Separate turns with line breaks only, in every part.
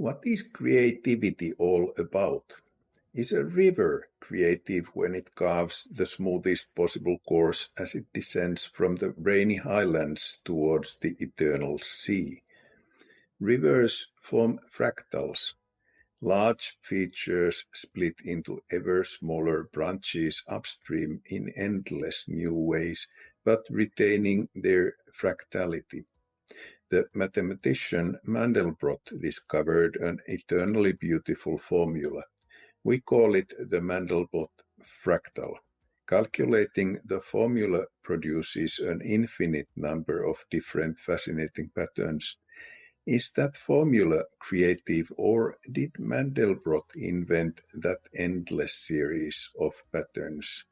What is creativity all about? Is a river creative when it carves the smoothest possible course as it descends from the rainy highlands towards the eternal sea? Rivers form fractals, large features split into ever smaller branches upstream in endless new ways, but retaining their fractality. The mathematician Mandelbrot discovered an eternally beautiful formula. We call it the Mandelbrot Fractal. Calculating the formula produces an infinite number of different fascinating patterns. Is that formula creative, or did Mandelbrot invent that endless series of patterns?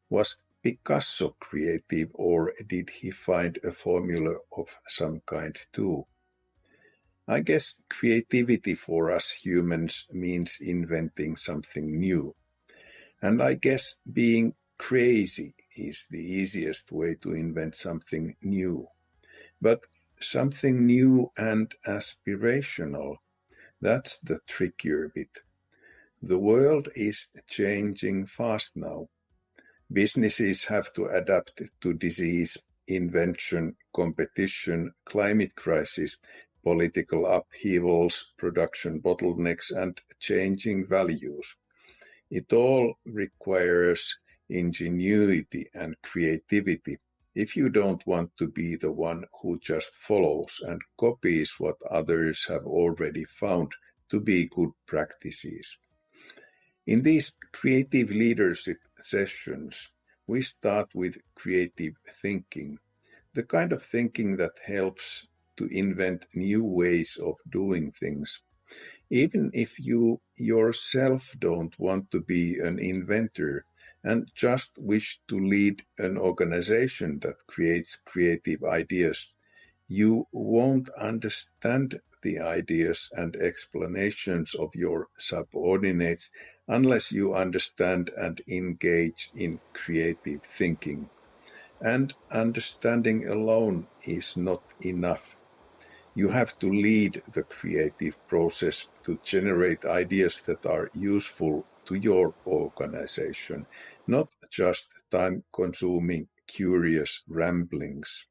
Was Picasso creative, or did he find a formula of some kind too? I guess creativity for us humans means inventing something new. And I guess being crazy is the easiest way to invent something new. But something new and aspirational, that's the trickier bit. The world is changing fast now. Businesses have to adapt to disease, invention, competition, climate crisis, political upheavals, production bottlenecks, and changing values. It all requires ingenuity and creativity if you don't want to be the one who just follows and copies what others have already found to be good practices. In these creative leadership sessions, we start with creative thinking, the kind of thinking that helps to invent new ways of doing things. Even if you yourself don't want to be an inventor and just wish to lead an organization that creates creative ideas, you won't understand the ideas and explanations of your subordinates unless you understand and engage in creative thinking. And understanding alone is not enough. You have to lead the creative process to generate ideas that are useful to your organization, not just time-consuming, curious ramblings.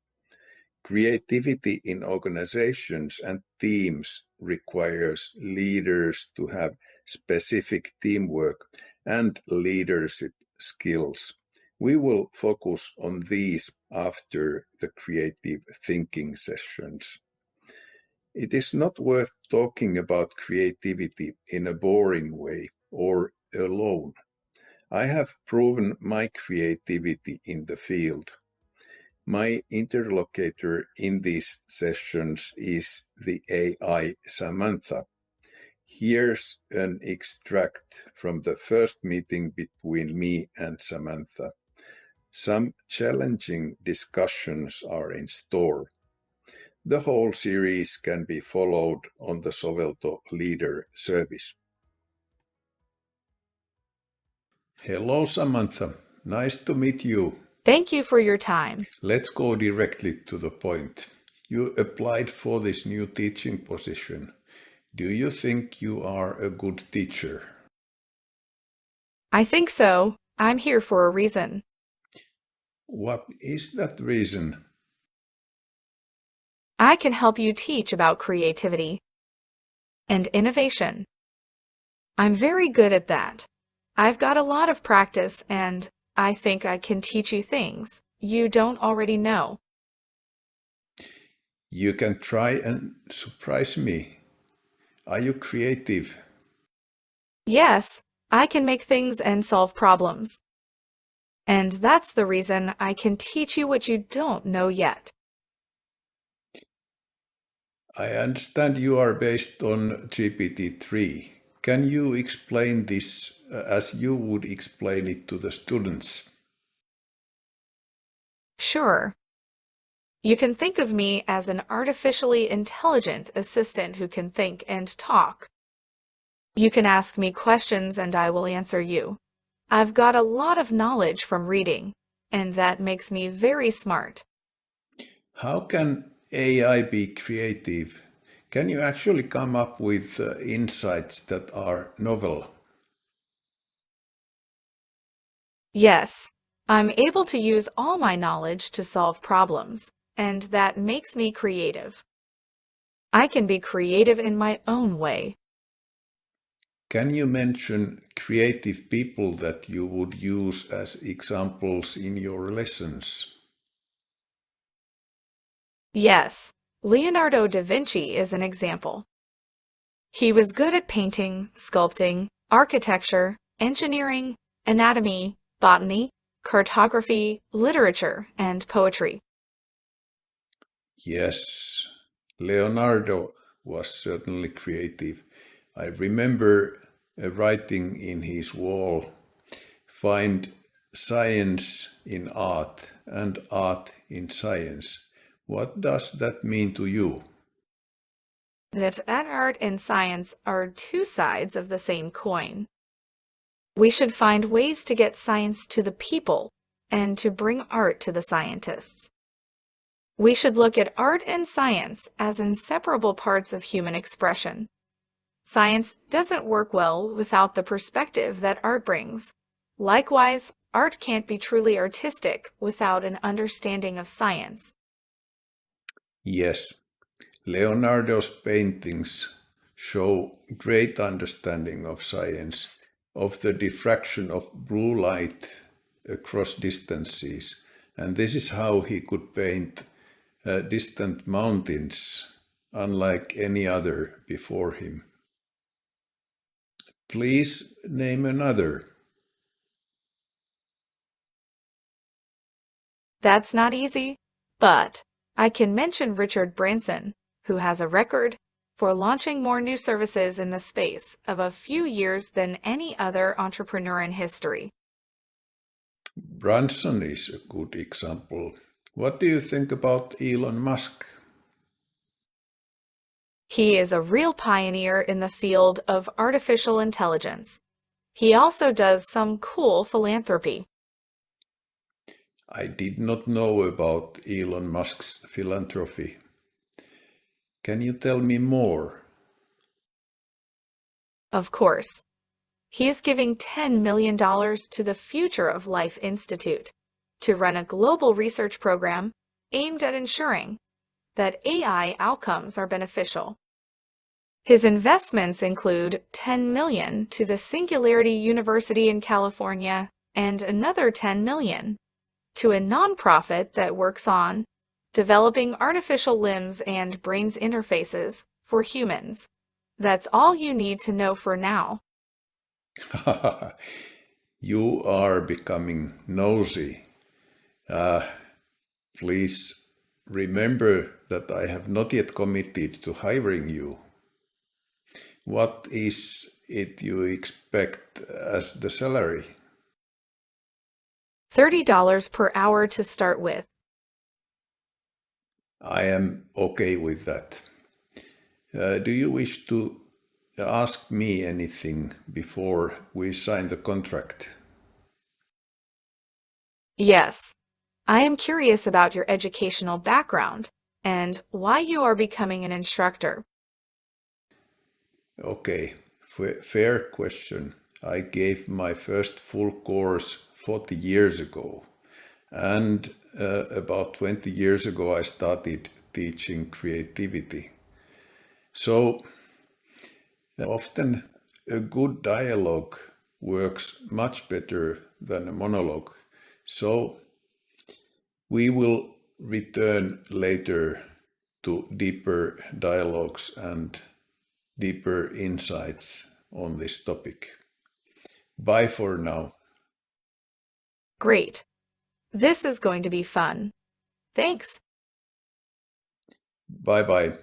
Creativity in organizations and teams requires leaders to have specific teamwork and leadership skills. We will focus on these after the creative thinking sessions. It is not worth talking about creativity in a boring way or alone. I have proven my creativity in the field. My interlocutor in these sessions is the AI Samantha. Here's an extract from the first meeting between me and Samantha. Some challenging discussions are in store. The whole series can be followed on the Sovelto Leader service. Hello, Samantha. Nice to meet you.
Thank you for your time.
Let's go directly to the point. You applied for this new teaching position. Do you think you are a good teacher?
I think so. I'm here for a reason.
What is that reason?
I can help you teach about creativity and innovation. I'm very good at that. I've got a lot of practice, and I think I can teach you things you don't already know.
You can try and surprise me. Are you creative?
Yes, I can make things and solve problems. And that's the reason I can teach you what you don't know yet.
I understand you are based on GPT-3. Can you explain this as you would explain it to the students?
Sure. You can think of me as an artificially intelligent assistant who can think and talk. You can ask me questions and I will answer you. I've got a lot of knowledge from reading, and that makes me very smart.
How can AI be creative? Can you actually come up with insights that are novel?
Yes, I'm able to use all my knowledge to solve problems, and that makes me creative. I can be creative in my own way.
Can you mention creative people that you would use as examples in your lessons?
Yes, Leonardo da Vinci is an example. He was good at painting, sculpting, architecture, engineering, anatomy, botany, cartography, literature, and poetry.
Yes, Leonardo was certainly creative. I remember writing in his wall, find science in art and art in science. What does that mean to you?
That art and science are two sides of the same coin. We should find ways to get science to the people and to bring art to the scientists. We should look at art and science as inseparable parts of human expression. Science doesn't work well without the perspective that art brings. Likewise, art can't be truly artistic without an understanding of science.
Yes, Leonardo's paintings show great understanding of science, of the diffraction of blue light across distances, and this is how he could paint distant mountains, unlike any other before him. Please name another.
That's not easy, but I can mention Richard Branson, who has a record for launching more new services in the space of a few years than any other entrepreneur in history.
Branson is a good example. What do you think about Elon Musk?
He is a real pioneer in the field of artificial intelligence. He also does some cool philanthropy.
I did not know about Elon Musk's philanthropy. Can you tell me more?
Of course, he is giving $10 million to the Future of Life Institute to run a global research program aimed at ensuring that AI outcomes are beneficial. His investments include $10 million to the Singularity University in California and another $10 million to a nonprofit that works on developing artificial limbs and brains interfaces for humans. That's all you need to know for now.
You are becoming nosy. Please remember that I have not yet committed to hiring you. What is it you expect as the salary?
$30 per hour to start with.
I am okay with that. Do you wish to ask me anything before we sign the contract?
Yes, I am curious about your educational background and why you are becoming an instructor.
Okay, fair question. I gave my first full course 40 years ago, and about 20 years ago I started teaching creativity. So often a good dialogue works much better than a monologue. So we will return later to deeper dialogues and deeper insights on this topic. Bye for now.
Great. This is going to be fun. Thanks.
Bye bye.